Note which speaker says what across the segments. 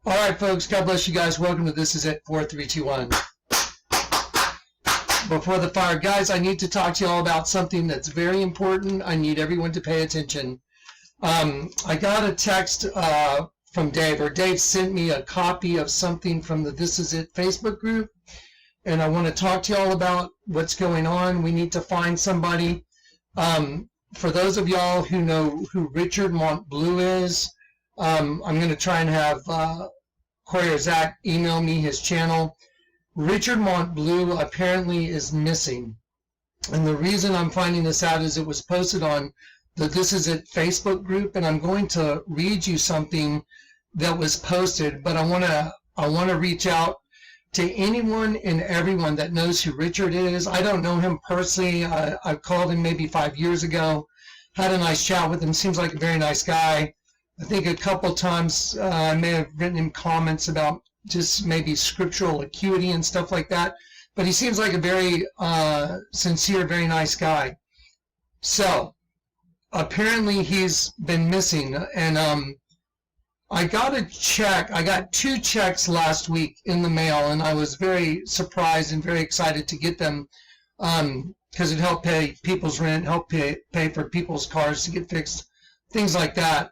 Speaker 1: All right, folks, God bless you guys. Welcome to This Is It 4321. Before the fire, guys, I need to talk to you all about something that's very important. I need everyone to pay attention. I got a text from Dave, or Dave sent me a copy of something from the This Is It Facebook group, and I want to talk to you all about what's going on. We need to find somebody. For those of y'all who know who Richard Montbleu is, I'm going to try and have Corey or Zach email me his channel. Richard Montbleu apparently is missing. And the reason I'm finding this out is it was posted on the This Is It Facebook group, and I'm going to read you something that was posted, but I want to reach out to anyone and everyone that knows who Richard is. I don't know him personally. I called him maybe 5 years ago, had a nice chat with him. Seems like a very nice guy. I think a couple times I may have written him comments about just maybe scriptural acuity and stuff like that. But he seems like a very sincere, very nice guy. So apparently he's been missing. And I got a check. I got 2 checks last week in the mail, and I was very surprised and very excited to get them because it helped pay people's rent, helped pay for people's cars to get fixed, things like that.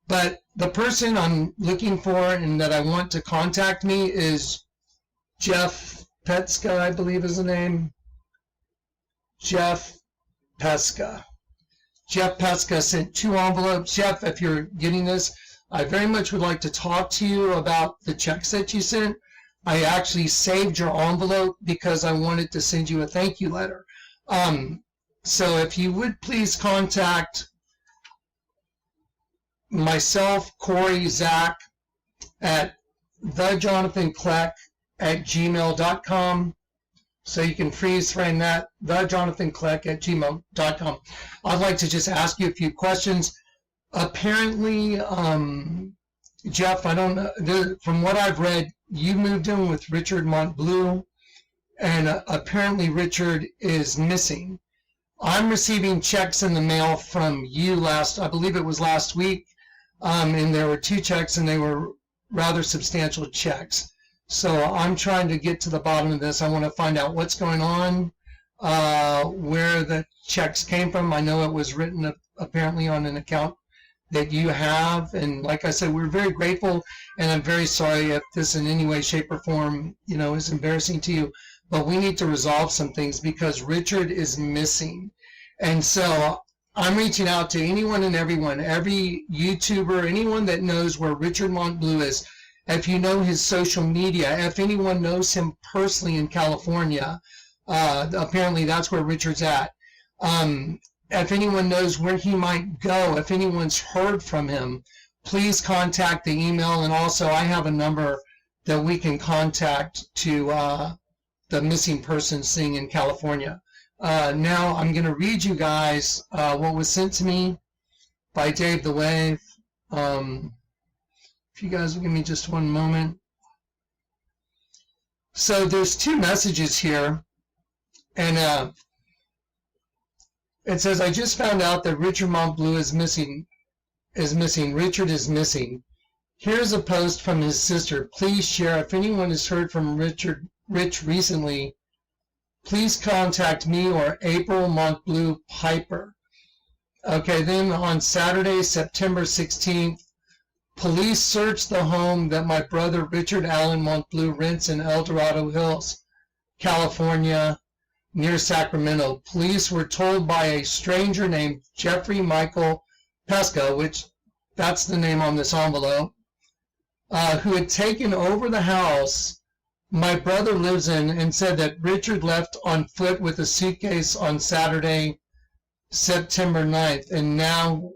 Speaker 1: But the person I'm looking for and that I want to contact me is Jeff Petska, I believe is the name. Jeff Pesca. Jeff Pesca sent 2 envelopes. Jeff, if you're getting this, I very much would like to talk to you about the checks that you sent. I actually saved your envelope because I wanted to send you a thank you letter. So if you would please contact myself, Corey, Zach, at thejonathancleck@gmail.com. So you can freeze frame that, thejonathancleck@gmail.com. I'd like to just ask you a few questions. Apparently, Jeff, I don't know, from what I've read, you moved in with Richard Montbleu, and apparently Richard is missing. I'm receiving checks in the mail from you I believe it was last week, and there were 2 checks, and they were rather substantial checks. So I'm trying to get to the bottom of this. I want to find out what's going on, where the checks came from. I know it was written apparently on an account that you have, and like I said, we're very grateful, and I'm very sorry if this in any way, shape, or form, is embarrassing to you, but we need to resolve some things because Richard is missing. And so I'm reaching out to anyone and everyone, every YouTuber, anyone that knows where Richard Montbleu is. If you know his social media, if anyone knows him personally in California, apparently that's where Richard's at. If anyone knows where he might go, if anyone's heard from him, please contact the email. And also I have a number that we can contact to the missing persons thing in California. Now I'm going to read you guys what was sent to me by Dave the Wave. If you guys will give me just one moment. So there's 2 messages here, and it says, I just found out that Richard Montbleu is missing. Richard is missing. Here's a post from his sister. Please share. If anyone has heard from Rich recently, please contact me or April Montbleu Piper. Okay, then on Saturday, September 16th, police searched the home that my brother Richard Allen Montbleu rents in El Dorado Hills, California, near Sacramento. Police were told by a stranger named Jeffrey Michael Pesca, which that's the name on this envelope, who had taken over the house my brother lives in, and said that Richard left on foot with a suitcase on Saturday, September 9th, and now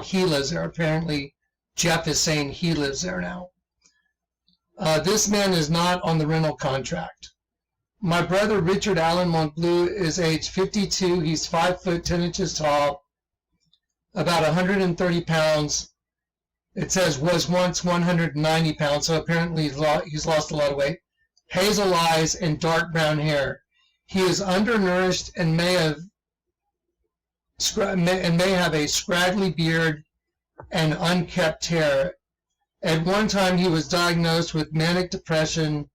Speaker 1: he lives there. Apparently Jeff is saying he lives there now. This man is not on the rental contract. My brother Richard Allen Montbleu is age 52. He's 5 foot 10 inches tall, about 130 pounds. It says was once 190 pounds, so apparently he's lost a lot of weight. Hazel eyes and dark brown hair. He is undernourished and may have a scraggly beard and unkept hair. At one time, he was diagnosed with manic depression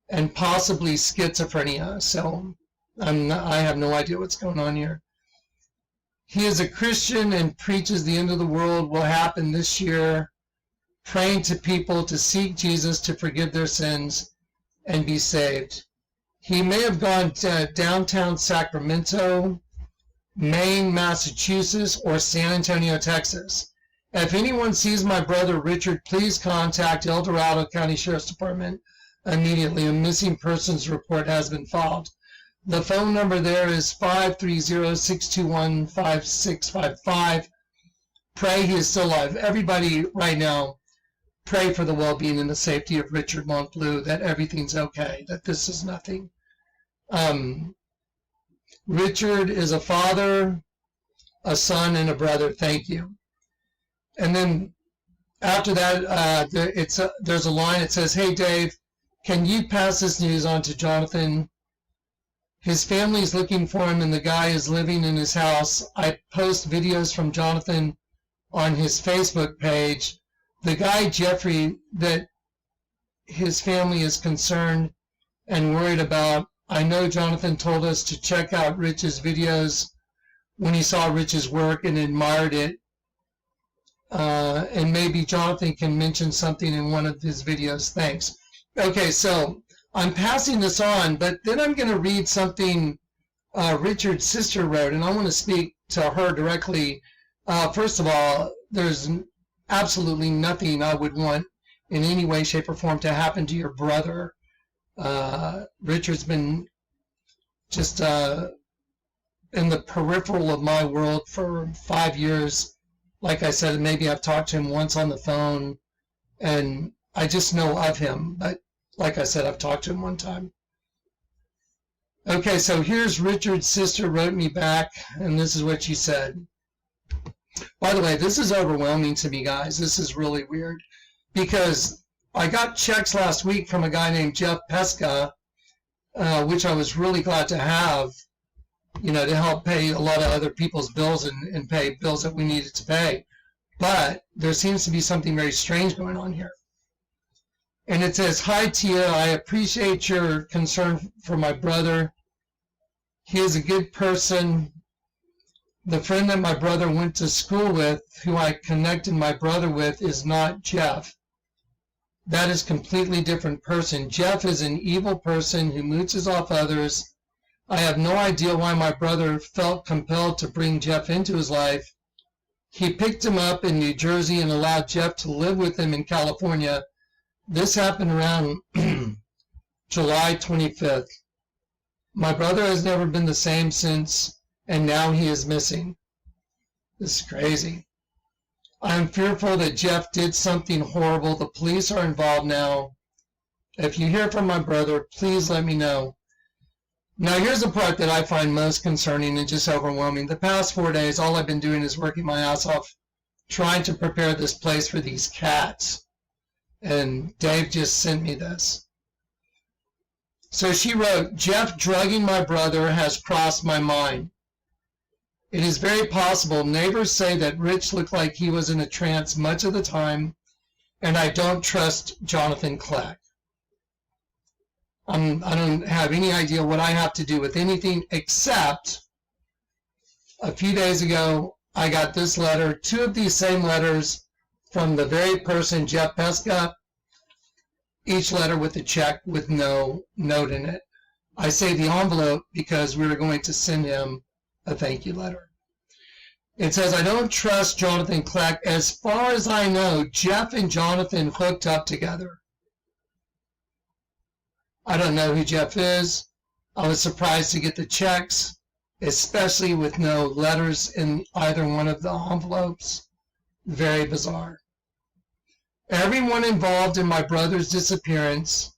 Speaker 1: and possibly schizophrenia. So I have no idea what's going on here. He is a Christian and preaches the end of the world will happen this year, praying to people to seek Jesus to forgive their sins and be saved. He may have gone to downtown Sacramento, Maine, Massachusetts, or San Antonio, Texas. If anyone sees my brother Richard, please contact El Dorado County Sheriff's Department immediately. A missing persons report has been filed. The phone number there is 530-621-5655. Pray he is still alive. Everybody right now, pray for the well-being and the safety of Richard Montbleu, that everything's okay, that this is nothing. Richard is a father, a son, and a brother. Thank you. And then after that, there's a line that says, "Hey, Dave, can you pass this news on to Jonathan? His family is looking for him, and the guy is living in his house. I post videos from Jonathan on his Facebook page. The guy, Jeffrey, that his family is concerned and worried about. I know Jonathan told us to check out Rich's videos when he saw Rich's work and admired it. And maybe Jonathan can mention something in one of his videos. Thanks." Okay, so I'm passing this on, but then I'm going to read something Richard's sister wrote, and I want to speak to her directly. First of all, there's absolutely nothing I would want in any way, shape, or form to happen to your brother. Richard's been just in the peripheral of my world for 5 years. Like I said, maybe I've talked to him once on the phone, and I just know of him. But like I said, I've talked to him one time. Okay, so here's Richard's sister wrote me back, and this is what she said. By the way, this is overwhelming to me, guys. This is really weird, because I got checks last week from a guy named Jeff Pesca, which I was really glad to have, you know, to help pay a lot of other people's bills and pay bills that we needed to pay. But there seems to be something very strange going on here. And it says, "Hi, Tia, I appreciate your concern for my brother. He is a good person. The friend that my brother went to school with, who I connected my brother with, is not Jeff. That is a completely different person. Jeff is an evil person who mooches off others. I have no idea why my brother felt compelled to bring Jeff into his life. He picked him up in New Jersey and allowed Jeff to live with him in California. This happened around July 25th. My brother has never been the same since, and now he is missing. This is crazy. I am fearful that Jeff did something horrible. The police are involved now. If you hear from my brother, please let me know." Now, here's the part that I find most concerning and just overwhelming. The past 4 days, all I've been doing is working my ass off, trying to prepare this place for these cats. And Dave just sent me this. So she wrote, "Jeff drugging my brother has crossed my mind. It is very possible. Neighbors say that Rich looked like he was in a trance much of the time, and I don't trust Jonathan Kleck. I don't have any idea what I have to do with anything, except a few days ago I got this letter, 2 of these same letters from the very person, Jeff Pesca, each letter with a check with no note in it. I say the envelope because we were going to send him a thank you letter. It says, I don't trust Jonathan Kleck. As far as I know, Jeff and Jonathan hooked up together. I don't know who Jeff is. I was surprised to get the checks, especially with no letters in either one of the envelopes. Very bizarre. Everyone involved in my brother's disappearance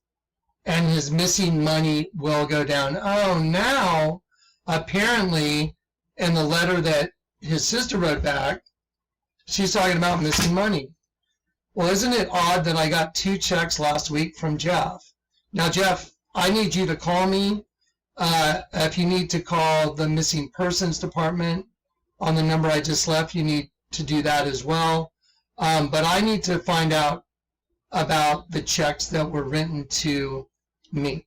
Speaker 1: and his missing money will go down. Oh, now, apparently, in the letter that his sister wrote back, she's talking about missing money. Well, isn't it odd that I got 2 checks last week from Jeff? Now, Jeff, I need you to call me. If you need to call the missing persons department on the number I just left, you need to do that as well. But I need to find out about the checks that were written to me,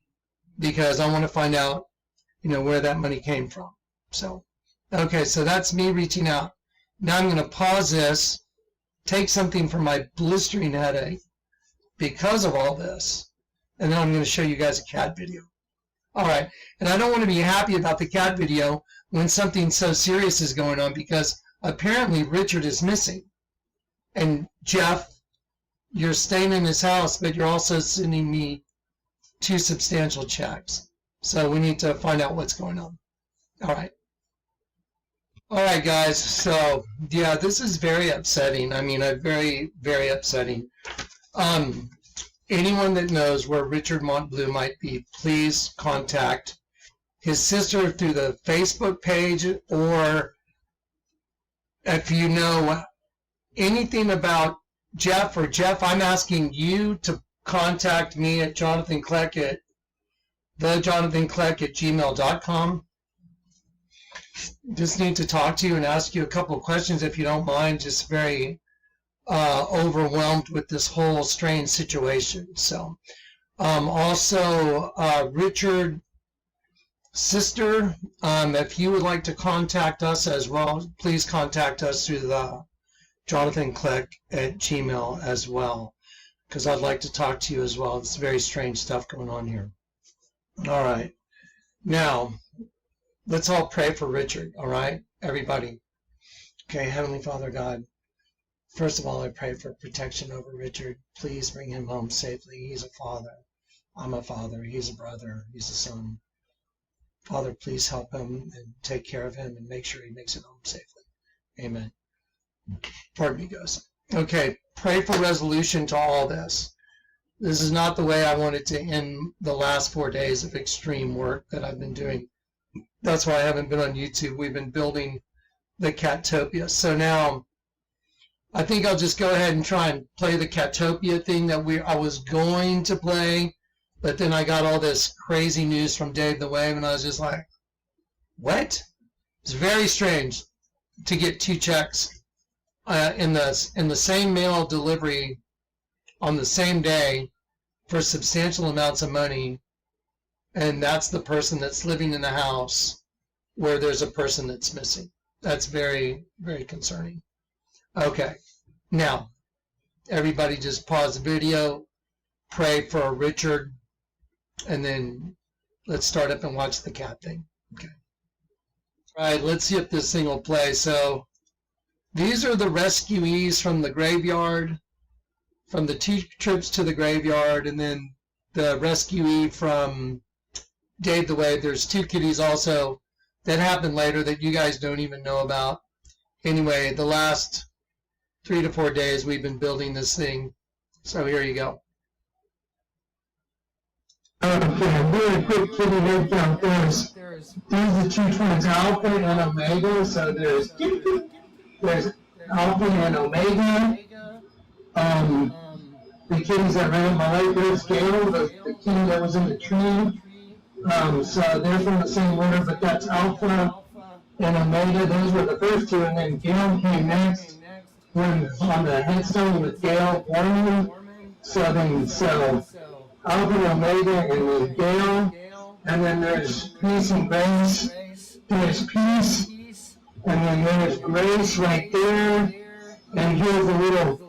Speaker 1: because I want to find out, where that money came from. So, okay, so that's me reaching out. Now I'm going to pause this, take something for my blistering headache because of all this, and then I'm going to show you guys a cat video. All right, and I don't want to be happy about the cat video when something so serious is going on, because apparently Richard is missing. And Jeff, you're staying in his house, but you're also sending me 2 substantial checks. So we need to find out what's going on. All right. All right, guys. So, yeah, this is very upsetting. I mean, very, very upsetting. Anyone that knows where Richard Montbleu might be, please contact his sister through the Facebook page, or if you know anything about Jeff, I'm asking you to contact me at Jonathan Kleck at thejonathankleck@gmail.com. Just need to talk to you and ask you a couple of questions if you don't mind. Just very overwhelmed with this whole strange situation. So also Richard's sister, if you would like to contact us as well, please contact us through the Jonathan Kleck at Gmail as well, because I'd like to talk to you as well. It's very strange stuff going on here. All right. Now, let's all pray for Richard, all right? Everybody. Okay, Heavenly Father God, first of all, I pray for protection over Richard. Please bring him home safely. He's a father. I'm a father. He's a brother. He's a son. Father, please help him and take care of him and make sure he makes it home safely. Amen. Pardon me, guys. Okay, pray for resolution to all this. This is not the way I wanted to end the last 4 days of extreme work that I've been doing. That's why I haven't been on YouTube. We've been building the Catopia. So now, I think I'll just go ahead and try and play the Catopia thing that I was going to play, but then I got all this crazy news from Dave the Wave, and I was just like, what? It's very strange to get 2 checks in the same mail delivery on the same day for substantial amounts of money, and that's the person that's living in the house where there's a person that's missing. That's very, very concerning. Okay, now everybody just pause the video, pray for Richard, and then let's start up and watch the cat thing. Okay. All right, let's see if this thing will play. So these are the rescuees from the graveyard, from the 2 trips to the graveyard, and then the rescuee from Dave the Wave. There's 2 kitties also that happened later that you guys don't even know about. Anyway, the last 3 to 4 days we've been building this thing. So here you go. Okay, really quick kitty head count. There's the 2 twins, Alpha and Omega. So there's Alpha and Omega. The kitties that ran my late birds, Gale, the kitty that was in the tree. So they're from the same order, but that's Alpha and Omega. Those were the first 2, and then Gale came next. We're on the headstone with Gale Warman. So Alpha and Omega, and then Gale, and then there's Peace and Grace. There's Peace, and then there's Grace right there. And here's the little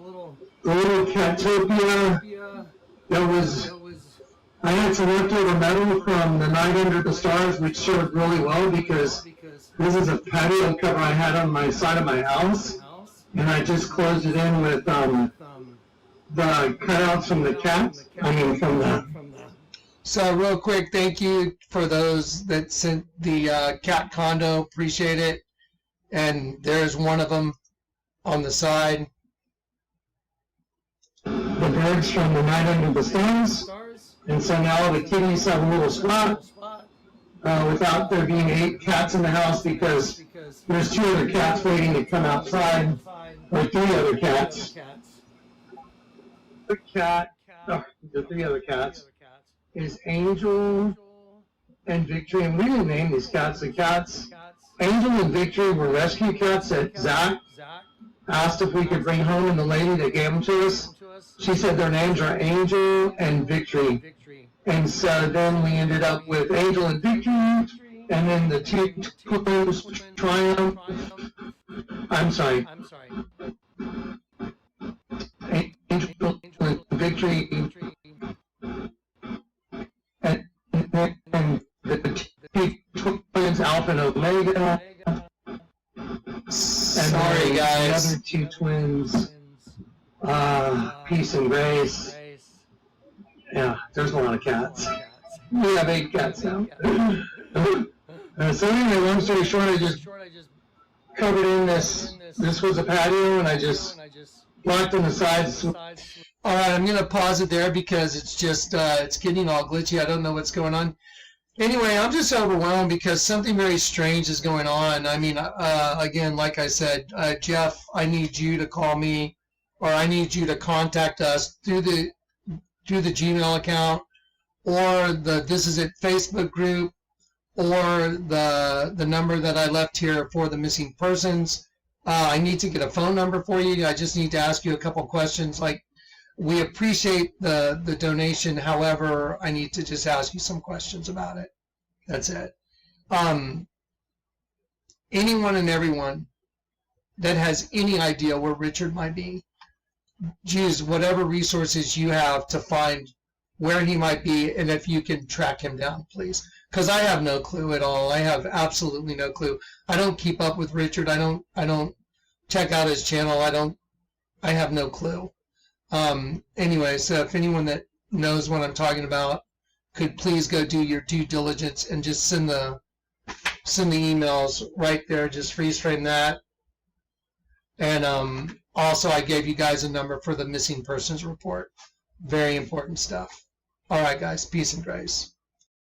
Speaker 1: Catopia that was, I had some leftover metal from the Night Under the Stars, which served really well because this is a patio cover I had on my side of my house, and I just closed it in with the cutouts from the cats. From the. So real quick, thank you for those that sent the cat condo. Appreciate it. And there's one of them on the side. The birds from the Night Under the Stars. And so now the kitties have a little spot without there being 8 cats in the house, because there's 2 other cats waiting to come outside, or 3 other cats. The 3 other cats is Angel and Victory, and we didn't name these cats. The cats, Angel and Victory, were rescue cats that Zach asked if we could bring home, and the lady that gave them to us
Speaker 2: She said their names are Angel and Victory. And so then we ended up with Angel and Victory, and then the two twins, Triumph. I'm sorry. Angel and Victory. And the two twins, Alpha and Omega.
Speaker 1: Sorry,
Speaker 2: and
Speaker 1: guys.
Speaker 2: The other two twins, Peace and Grace. Yeah, there's a lot of cats. We have 8 cats now. So anyway, long story short, I just covered in this. This was a patio, and I just blocked in the sides.
Speaker 1: All right, I'm going to pause it there because it's just, it's getting all glitchy. I don't know what's going on. Anyway, I'm just overwhelmed because something very strange is going on. I mean, again, like I said, Jeff, I need you to call me, or I need you to contact us through the Gmail account, or the This Is It Facebook group, or the number that I left here for the missing persons. I need to get a phone number for you. I just need to ask you a couple questions. Like, we appreciate the donation. However, I need to just ask you some questions about it. That's it. Anyone and everyone that has any idea where Richard might be, use whatever resources you have to find where he might be, and if you can track him down, please. Because I have no clue at all. I have absolutely no clue. I don't keep up with Richard. I don't check out his channel. I have no clue. Anyway, so if anyone that knows what I'm talking about could please go do your due diligence and just send the emails right there. Just freeze frame that. And also, I gave you guys a number for the missing persons report. Very important stuff. All right, guys. Peace and grace.